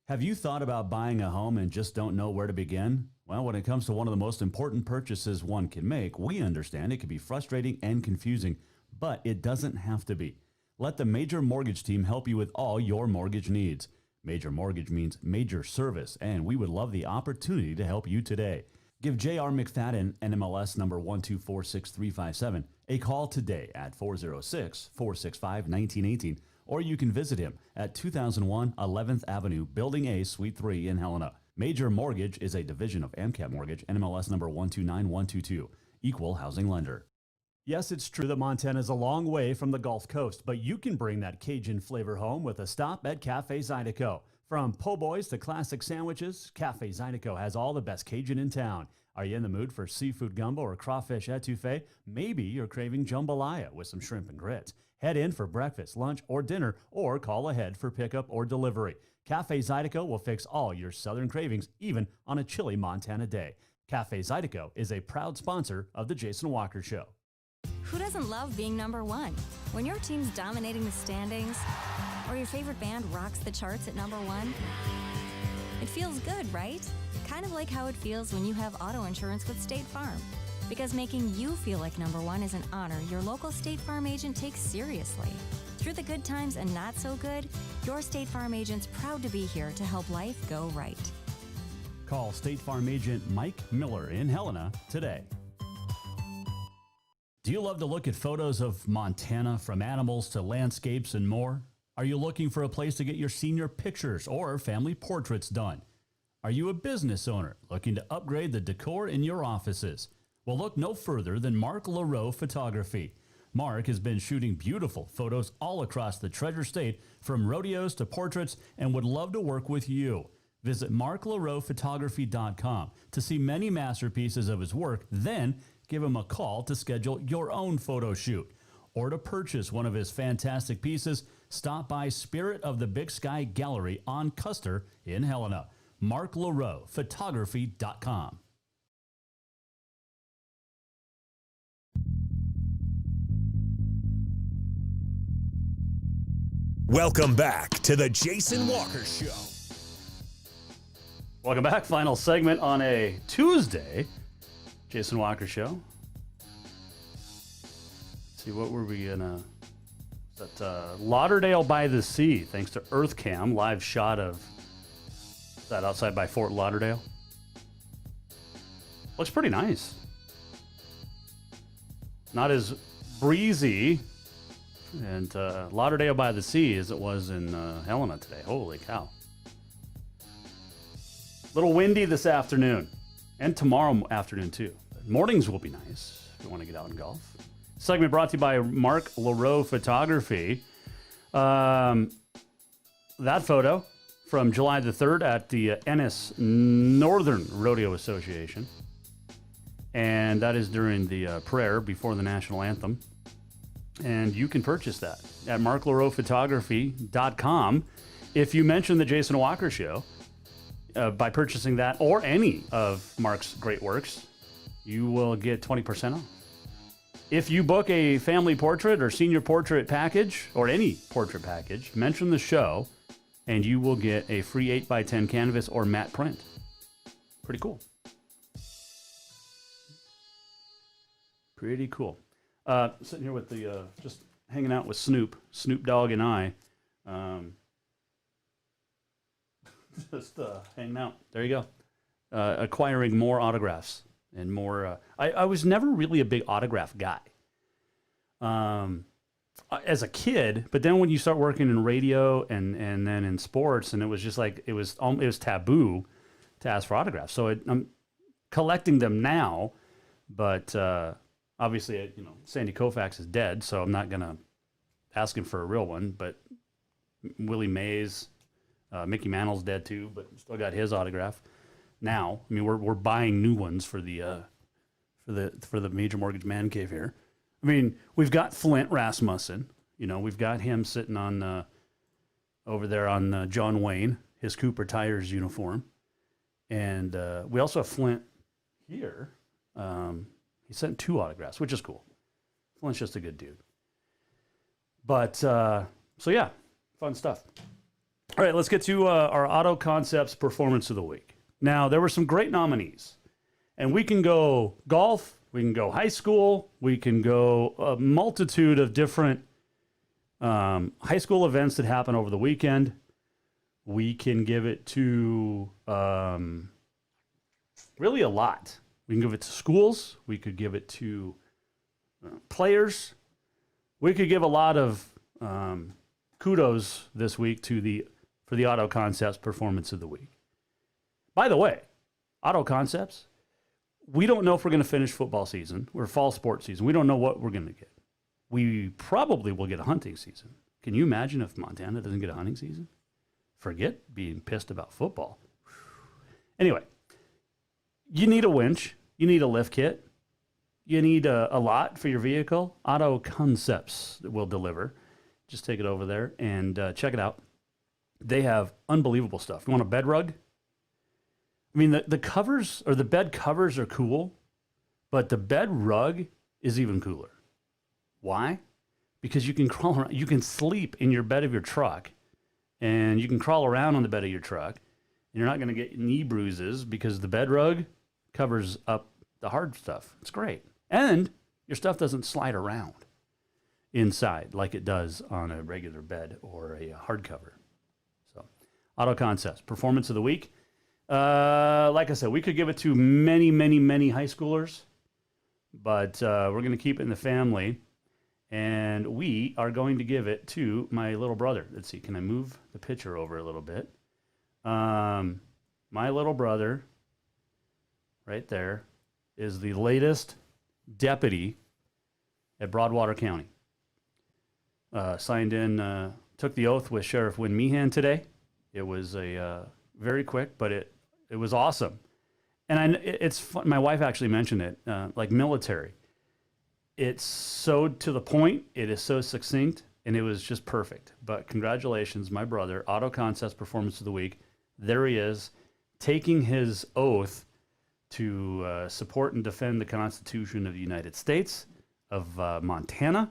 Have you thought about buying a home and just don't know where to begin? Well, when it comes to one of the most important purchases one can make, we understand it can be frustrating and confusing, but it doesn't have to be. Let the Major Mortgage team help you with all your mortgage needs. Major Mortgage means major service, and we would love the opportunity to help you today. Give J.R. McFadden, NMLS number 1246357, a call today at 406-465-1918, or you can visit him at 2001 11th Avenue, Building A, Suite 3 in Helena. Major Mortgage is a division of AMCAP Mortgage, NMLS number 129122, equal housing lender. Yes, it's true that Montana is a long way from the Gulf Coast, but you can bring that Cajun flavor home with a stop at Cafe Zydeco. From po' boys to classic sandwiches, Cafe Zydeco has all the best Cajun in town. Are you in the mood for seafood gumbo or crawfish etouffee? Maybe you're craving jambalaya with some shrimp and grits. Head in for breakfast, lunch, or dinner, or call ahead for pickup or delivery. Cafe Zydeco will fix all your southern cravings, even on a chilly Montana day. Cafe Zydeco is a proud sponsor of the Jason Walker Show. Who doesn't love being number one? When your team's dominating the standings, or your favorite band rocks the charts at number one, it feels good, right? Kind of like how it feels when you have auto insurance with State Farm. Because making you feel like number one is an honor your local State Farm agent takes seriously. Through the good times and not so good, your State Farm agent's proud to be here to help life go right. Call State Farm agent Mike Miller in Helena today. Do you love to look at photos of Montana, from animals to landscapes and more? Are you looking for a place to get your senior pictures or family portraits done? Are you a business owner looking to upgrade the decor in your offices? Well, look no further than Mark LaRoe Photography. Mark has been shooting beautiful photos all across the Treasure State, from rodeos to portraits, and would love to work with you. Visit marklaroephotography.com to see many masterpieces of his work, then give him a call to schedule your own photo shoot. Or to purchase one of his fantastic pieces, stop by Spirit of the Big Sky Gallery on Custer in Helena. marklaroephotography.com. Welcome back to the Jason Walker Show. Welcome back. Final segment on a Tuesday. Jason Walker Show. Let's see, what were we gonna? Lauderdale by the Sea, thanks to EarthCam, live shot of that outside by Fort Lauderdale. Looks pretty nice. Not as breezy and Lauderdale by the Sea as it was in Helena today. Holy cow. Little windy this afternoon and tomorrow afternoon too. Mornings will be nice if you want to get out and golf. Segment brought to you by Mark LaRoe Photography. That photo from July the 3rd at the Ennis Northern Rodeo Association. And that is during the prayer before the national anthem. And you can purchase that at marklaroephotography.com. If you mention the Jason Walker Show by purchasing that or any of Mark's great works, you will get 20% off. If you book a family portrait or senior portrait package or any portrait package, mention the show and you will get a free 8x10 canvas or matte print. Pretty cool. Pretty cool. Sitting here with the, just hanging out with Snoop Dogg and I. Just hanging out. There you go. Acquiring more autographs. And more, I was never really a big autograph guy as a kid, but then when you start working in radio and then in sports, and it was just like, it was taboo to ask for autographs. So I'm collecting them now, but obviously, Sandy Koufax is dead, so I'm not going to ask him for a real one, but Willie Mays, Mickey Mantle's dead too, but still got his autograph. Now, I mean, we're buying new ones for the Major Mortgage Man Cave here. I mean, we've got Flint Rasmussen. We've got him sitting on over there on John Wayne, his Cooper Tires uniform, and we also have Flint here. He sent 2 autographs, which is cool. Flint's just a good dude. But so yeah, fun stuff. All right, let's get to our Auto Concepts Performance of the Week. Now, there were some great nominees, and we can go golf, we can go high school, we can go a multitude of different high school events that happen over the weekend. We can give it to really a lot. We can give it to schools. We could give it to players. We could give a lot of kudos this week for the Auto Concepts Performance of the Week. By the way, Auto Concepts, we don't know if we're going to finish football season or fall sports season. We don't know what we're going to get. We probably will get a hunting season. Can you imagine if Montana doesn't get a hunting season? Forget being pissed about football. Anyway, you need a winch. You need a lift kit. You need a lot for your vehicle. Auto Concepts will deliver. Just take it over there and check it out. They have unbelievable stuff. You want a bed rug? I mean, the covers or the bed covers are cool, but the bed rug is even cooler. Why? Because you can crawl around, you can sleep in your bed of your truck, and you can crawl around on the bed of your truck, and you're not going to get knee bruises because the bed rug covers up the hard stuff. It's great. And your stuff doesn't slide around inside like it does on a regular bed or a hardcover. So, Auto Concepts, Performance of the Week. Like I said, we could give it to many, many, many high schoolers, but we're going to keep it in the family, and we are going to give it to my little brother. Let's see, can I move the picture over a little bit? My little brother, right there, is the latest deputy at Broadwater County. Signed in, took the oath with Sheriff Wynn Meehan today. It was a very quick, but it was awesome. And it's fun. My wife actually mentioned it, like military. It's so to the point. It is so succinct, and it was just perfect. But congratulations, my brother, Auto Concepts Performance of the Week. There he is, taking his oath to support and defend the Constitution of the United States of Montana,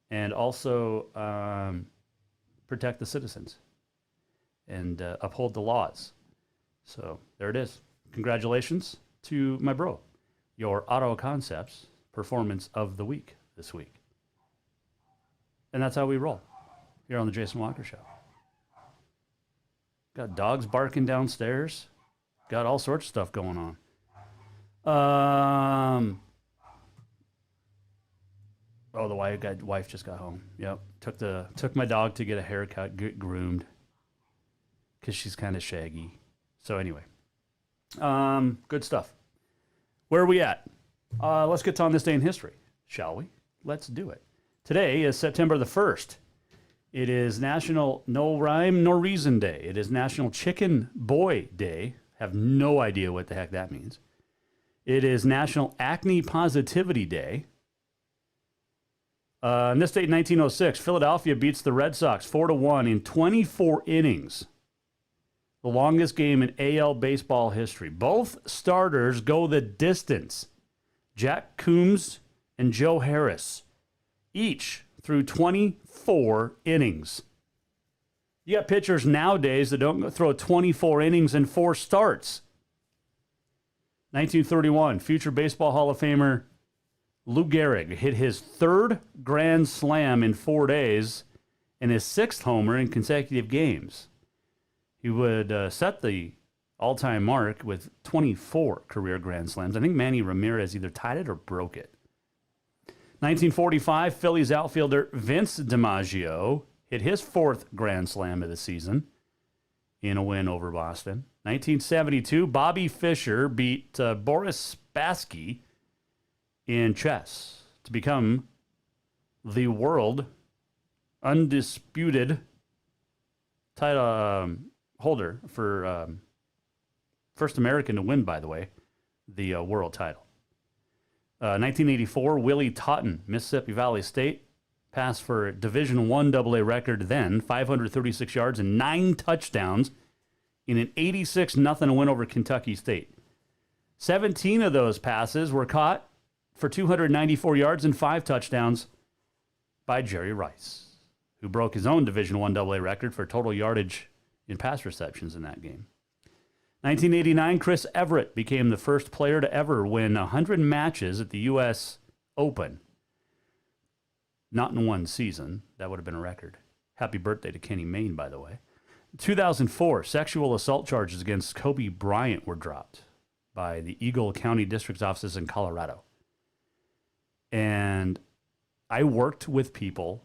and also protect the citizens and uphold the laws. So there it is. Congratulations to my bro. your Auto Concepts Performance of the Week this week. And that's how we roll here on the Jason Walker Show. Got dogs barking downstairs. Got all sorts of stuff going on. The wife just got home. Yep. Took my dog to get a haircut, get groomed, because she's kind of shaggy. So anyway, good stuff. Where are we at? Let's get to on this day in history, shall we? Let's do it. Today is September the 1st. It is National No Rhyme Nor Reason Day. It is National Chicken Boy Day. Have no idea what the heck that means. It is National Acne Positivity Day. On this date, 1906, Philadelphia beats the Red Sox 4-1 in 24 innings. The longest game in AL baseball history. Both starters go the distance. Jack Coombs and Joe Harris, each through 24 innings. You got pitchers nowadays that don't throw 24 innings and 4 starts. 1931, future Baseball Hall of Famer Lou Gehrig hit his 3rd grand slam in 4 days and his 6th homer in consecutive games. He would set the all-time mark with 24 career grand slams. I think Manny Ramirez either tied it or broke it. 1945, Phillies outfielder Vince DiMaggio hit his 4th grand slam of the season in a win over Boston. 1972, Bobby Fischer beat Boris Spassky in chess to become the world undisputed title holder for first American to win, by the way, the world title. 1984, Willie Totten, Mississippi Valley State, passed for Division I AA record then, 536 yards and 9 touchdowns in an 86-0 win over Kentucky State. 17 of those passes were caught for 294 yards and 5 touchdowns by Jerry Rice, who broke his own Division I AA record for total yardage in pass receptions in that game. 1989, Chris Everett became the first player to ever win 100 matches at the U.S. Open. Not in one season. That would have been a record. Happy birthday to Kenny Mayne, by the way. 2004, sexual assault charges against Kobe Bryant were dropped by the Eagle County District's offices in Colorado. And I worked with people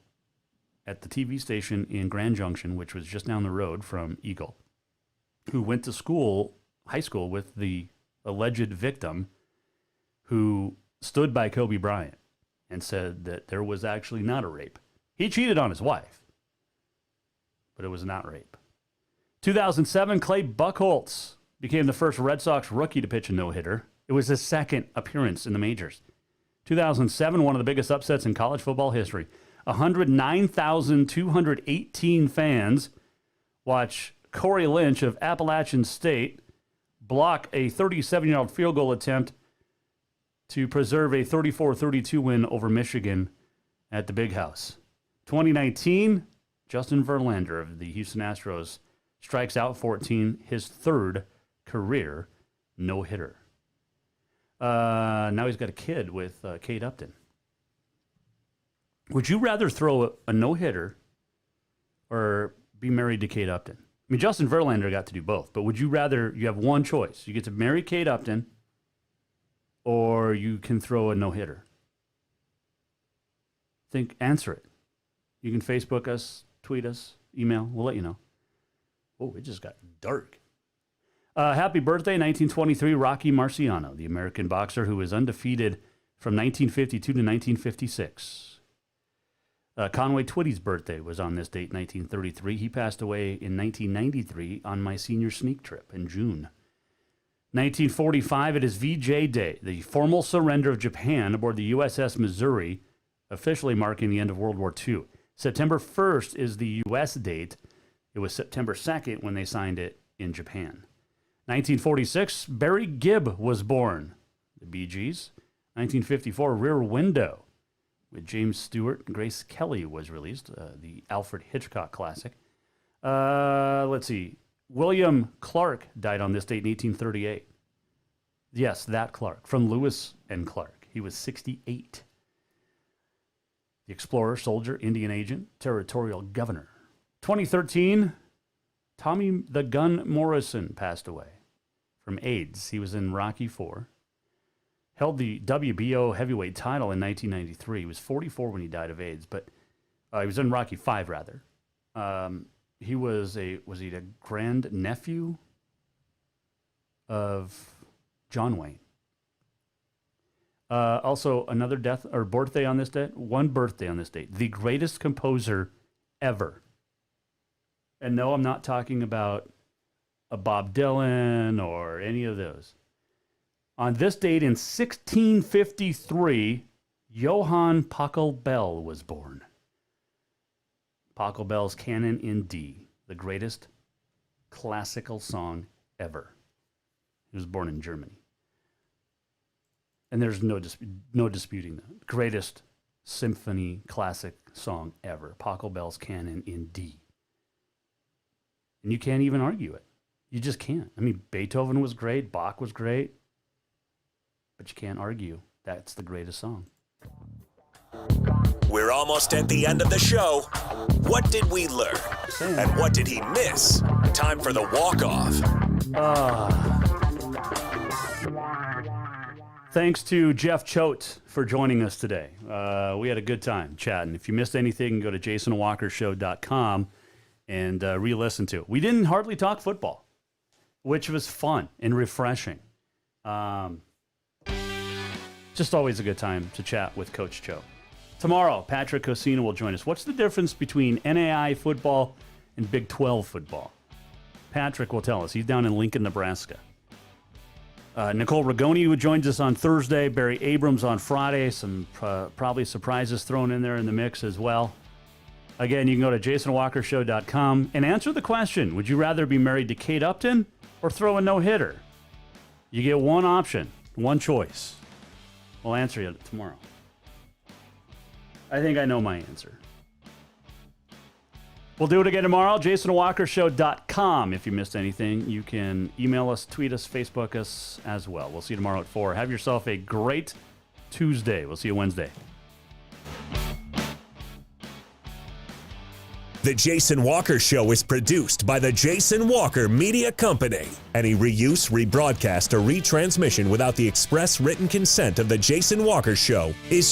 at the TV station in Grand Junction, which was just down the road from Eagle, who went to school, high school, with the alleged victim who stood by Kobe Bryant and said that there was actually not a rape. He cheated on his wife, but it was not rape. 2007, Clay Buchholz became the first Red Sox rookie to pitch a no-hitter. It was his 2nd appearance in the majors. 2007, one of the biggest upsets in college football history. 109,218 fans watch Corey Lynch of Appalachian State block a 37-yard field goal attempt to preserve a 34-32 win over Michigan at the Big House. 2019, Justin Verlander of the Houston Astros strikes out 14, his 3rd career no-hitter. Now he's got a kid with Kate Upton. Would you rather throw a no-hitter or be married to Kate Upton? I mean, Justin Verlander got to do both, but would you rather, you have one choice. You get to marry Kate Upton or you can throw a no-hitter. Answer it. You can Facebook us, tweet us, email. We'll let you know. Oh, it just got dark. Happy birthday, 1923, Rocky Marciano, the American boxer who was undefeated from 1952 to 1956. Conway Twitty's birthday was on this date, 1933. He passed away in 1993 on my senior sneak trip in June. 1945, it is VJ Day, the formal surrender of Japan aboard the USS Missouri, officially marking the end of World War II. September 1st is the U.S. date. It was September 2nd when they signed it in Japan. 1946, Barry Gibb was born, the Bee Gees. 1954, Rear Window with James Stewart and Grace Kelly was released, the Alfred Hitchcock classic. Let's see. William Clark died on this date in 1838. Yes, that Clark from Lewis and Clark. He was 68. The explorer, soldier, Indian agent, territorial governor. 2013, Tommy the Gun Morrison passed away from AIDS. He was in Rocky IV. Held the WBO heavyweight title in 1993. He was 44 when he died of AIDS, but he was in Rocky V, rather. He was he the grand nephew of John Wayne? Also, another death or birthday on this date. One birthday on this date. The greatest composer ever. And no, I'm not talking about a Bob Dylan or any of those. On this date in 1653, Johann Pachelbel was born. Pachelbel's Canon in D, the greatest classical song ever. He was born in Germany. And there's no disputing that. Greatest symphony classic song ever. Pachelbel's Canon in D. And you can't even argue it. You just can't. I mean, Beethoven was great. Bach was great. But you can't argue. That's the greatest song. We're almost at the end of the show. What did we learn? And what did he miss? Time for the walk-off. Thanks to Jeff Choate for joining us today. We had a good time chatting. If you missed anything, go to jasonwalkershow.com and re-listen to it. We didn't hardly talk football, which was fun and refreshing. Just always a good time to chat with Coach Cho. Tomorrow, Patrick Cosina will join us. What's the difference between NAI football and Big 12 football? Patrick will tell us. He's down in Lincoln, Nebraska. Nicole Rigoni, who joins us on Thursday. Barry Abrams on Friday. Some probably surprises thrown in there in the mix as well. Again, you can go to jasonwalkershow.com and answer the question, would you rather be married to Kate Upton or throw a no-hitter? You get one option, one choice. We'll answer you tomorrow. I think I know my answer. We'll do it again tomorrow. JasonWalkershow.com. If you missed anything, you can email us, tweet us, Facebook us as well. We'll see you tomorrow at 4. Have yourself a great Tuesday. We'll see you Wednesday. The Jason Walker Show is produced by the Jason Walker Media Company. Any reuse, rebroadcast, or retransmission without the express written consent of the Jason Walker Show is